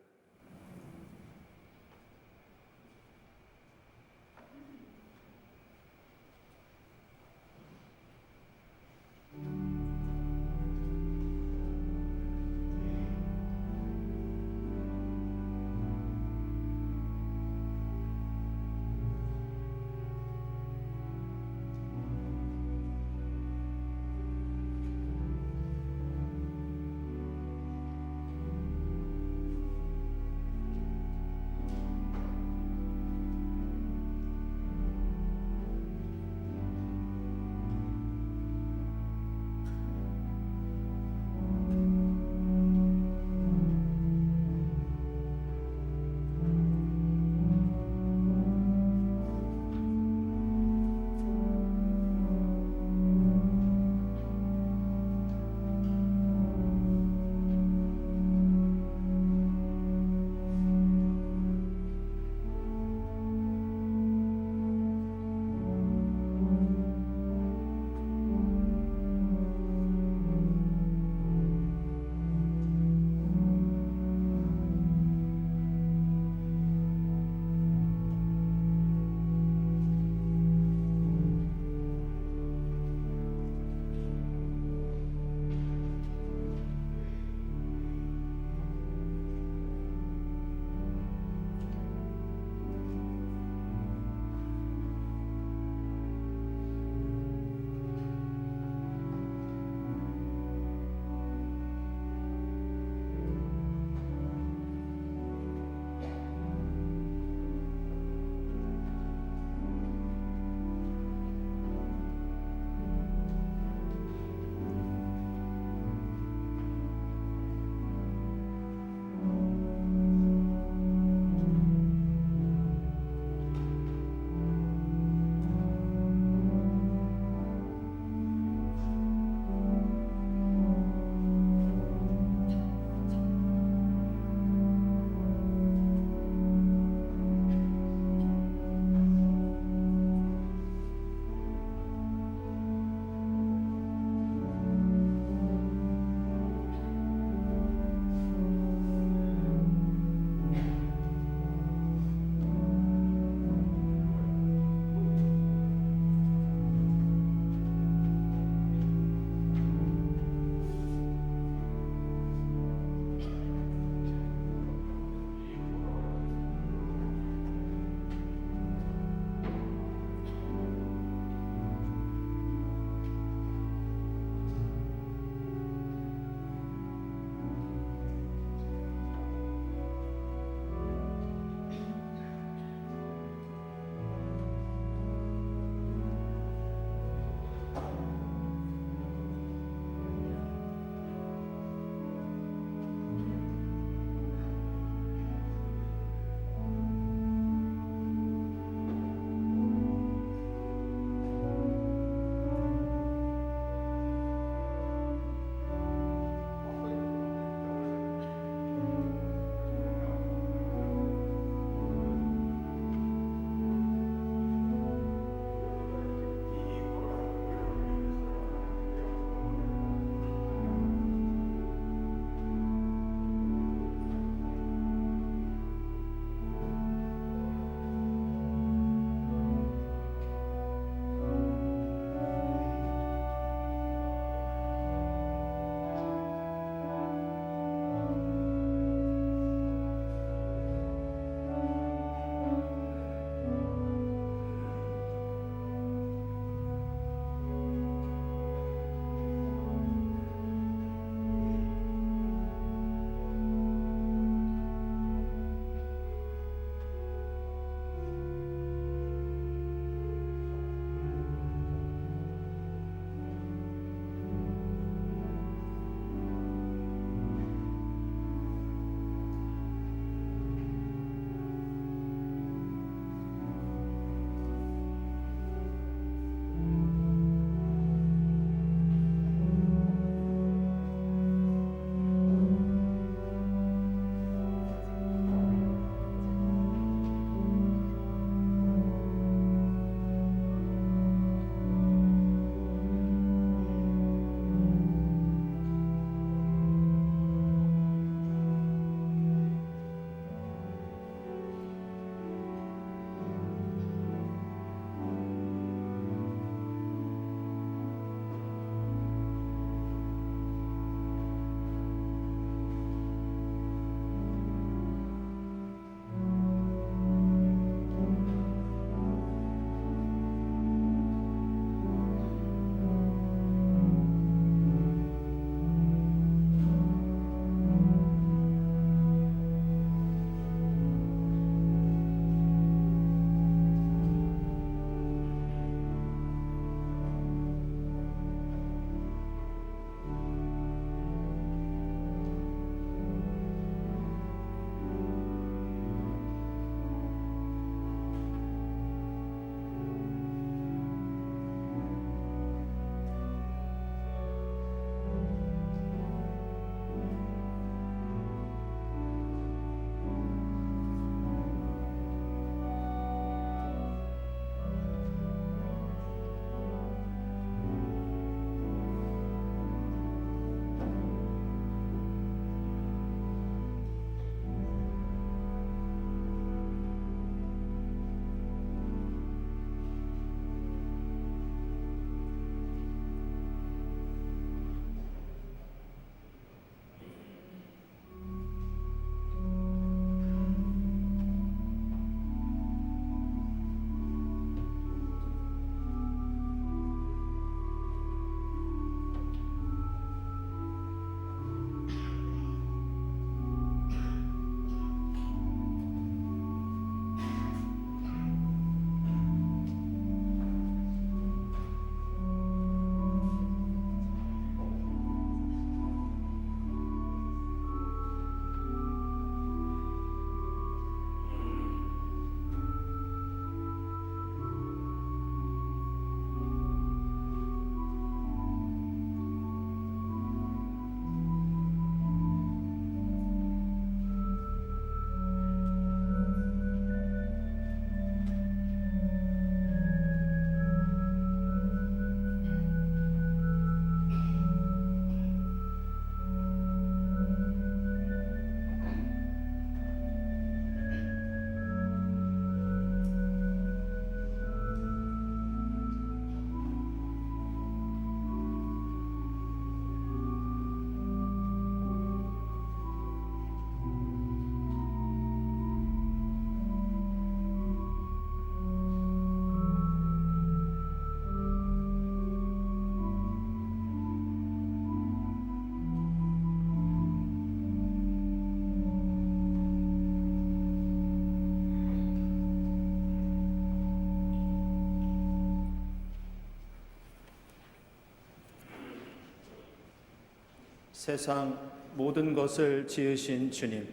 E: 세상 모든 것을 지으신 주님,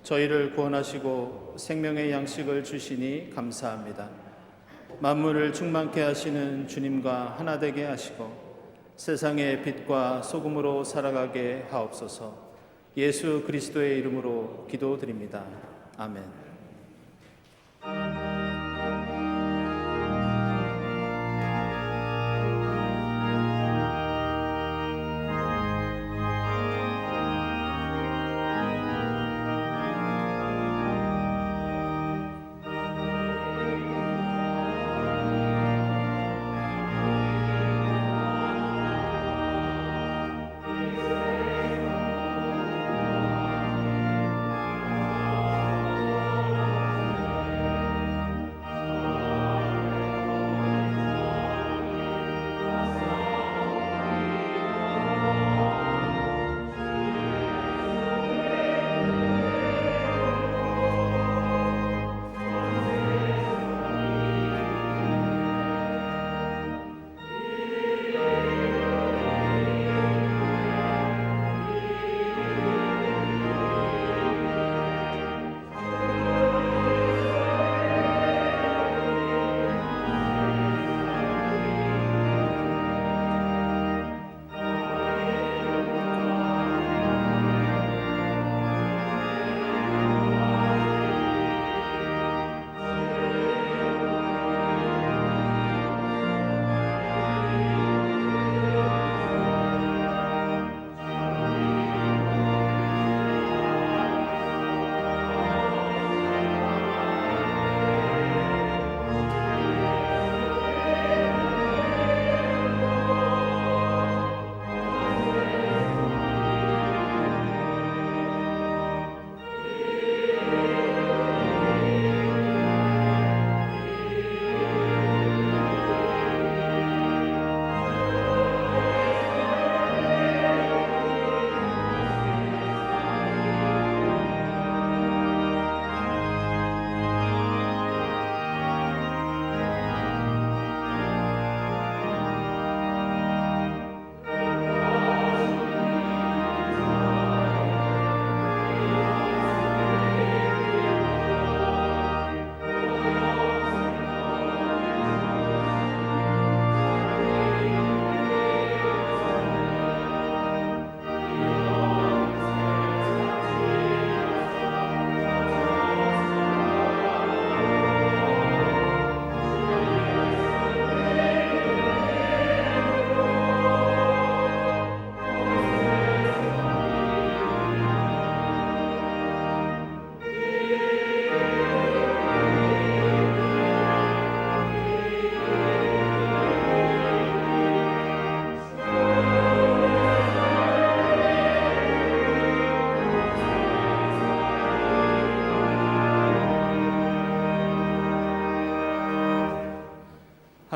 E: 저희를 구원하시고 생명의 양식을 주시니 감사합니다. 만물을 충만케 하시는 주님과 하나 되게 하시고 세상의 빛과 소금으로 살아가게 하옵소서. 예수 그리스도의 이름으로 기도드립니다. 아멘.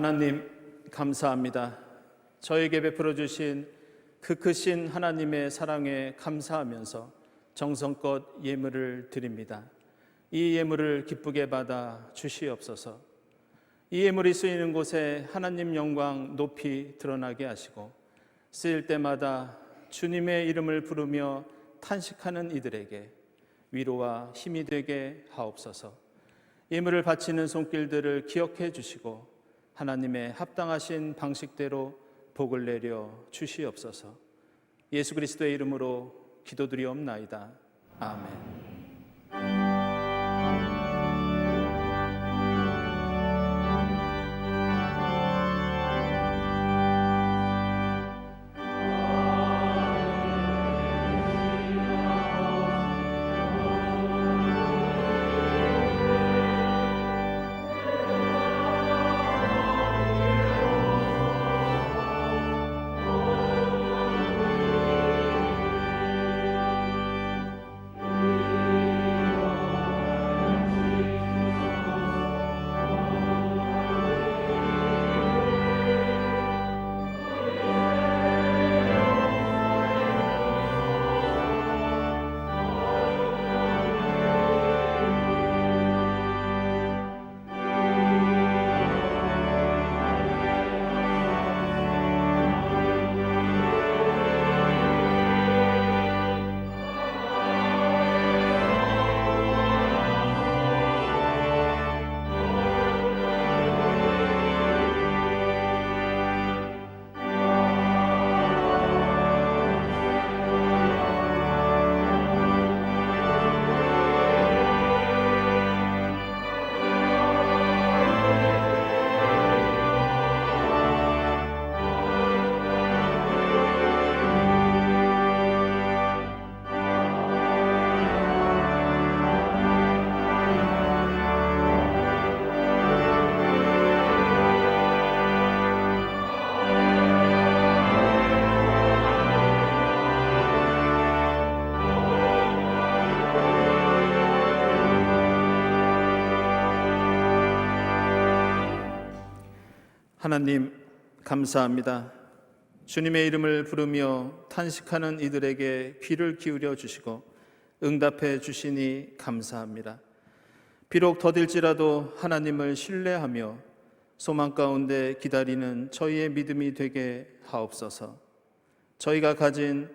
E: 하나님 감사합니다. 저에게 베풀어 주신 그 크신 하나님의 사랑에 감사하면서 정성껏 예물을 드립니다. 이 예물을 기쁘게 받아 주시옵소서. 이 예물이 쓰이는 곳에 하나님 영광 높이 드러나게 하시고 쓰일 때마다 주님의 이름을 부르며 탄식하는 이들에게 위로와 힘이 되게 하옵소서. 예물을 바치는 손길들을 기억해 주시고 하나님의 합당하신 방식대로 복을 내려 주시옵소서. 예수 그리스도의 이름으로 기도드리옵나이다. 아멘.
A: 하나님 감사합니다. 주님의 이름을 부르며 탄식하는 이들에게 귀를 기울여 주시고 응답해 주시니 감사합니다. 비록 더딜지라도 하나님을 신뢰하며 소망 가운데 기다리는 저희의 믿음이 되게 하옵소서. 저희가 가진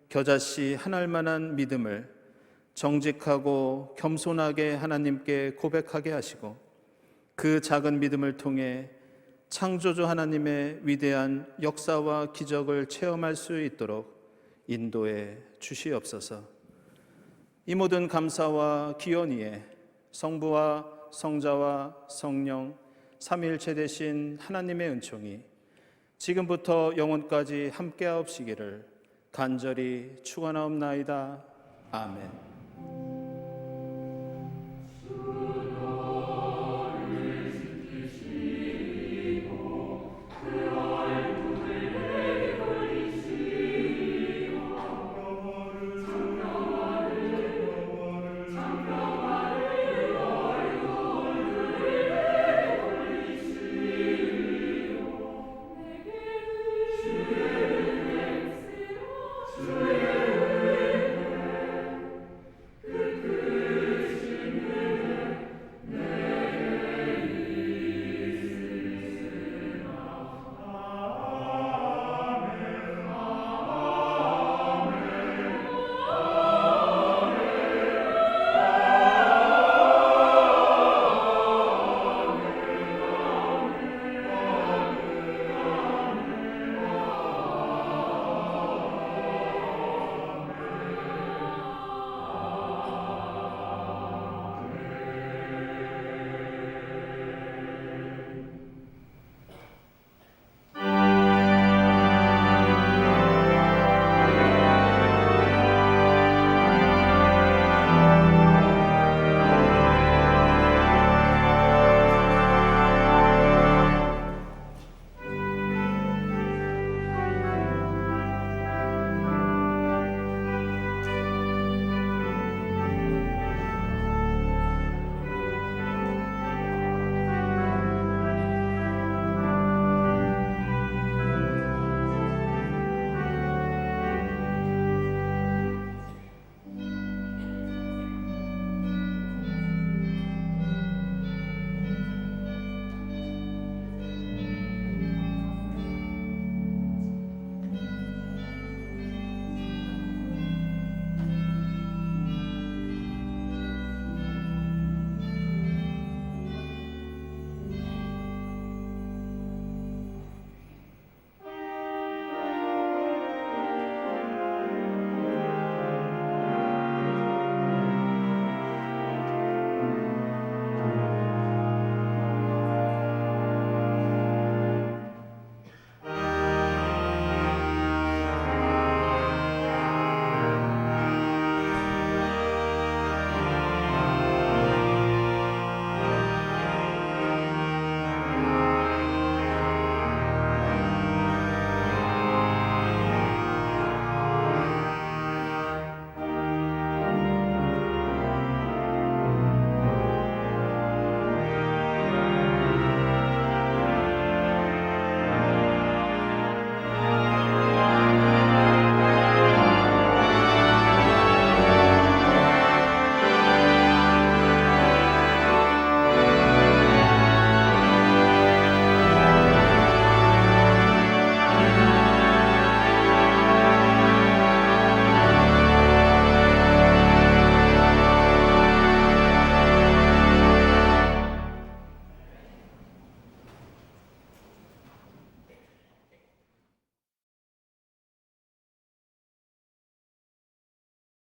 A: 겨자씨 한 알만한 믿음을 정직하고 겸손하게 하나님께 고백하게 하시고 그 작은 믿음을 통해 창조주 하나님의 위대한 역사와 기적을 체험할 수 있도록 인도해 주시옵소서. 이 모든 감사와 기원이에 성부와 성자와 성령 삼위일체 되신 하나님의 은총이 지금부터 영원까지 함께하옵시기를 간절히 축원하옵나이다. 아멘.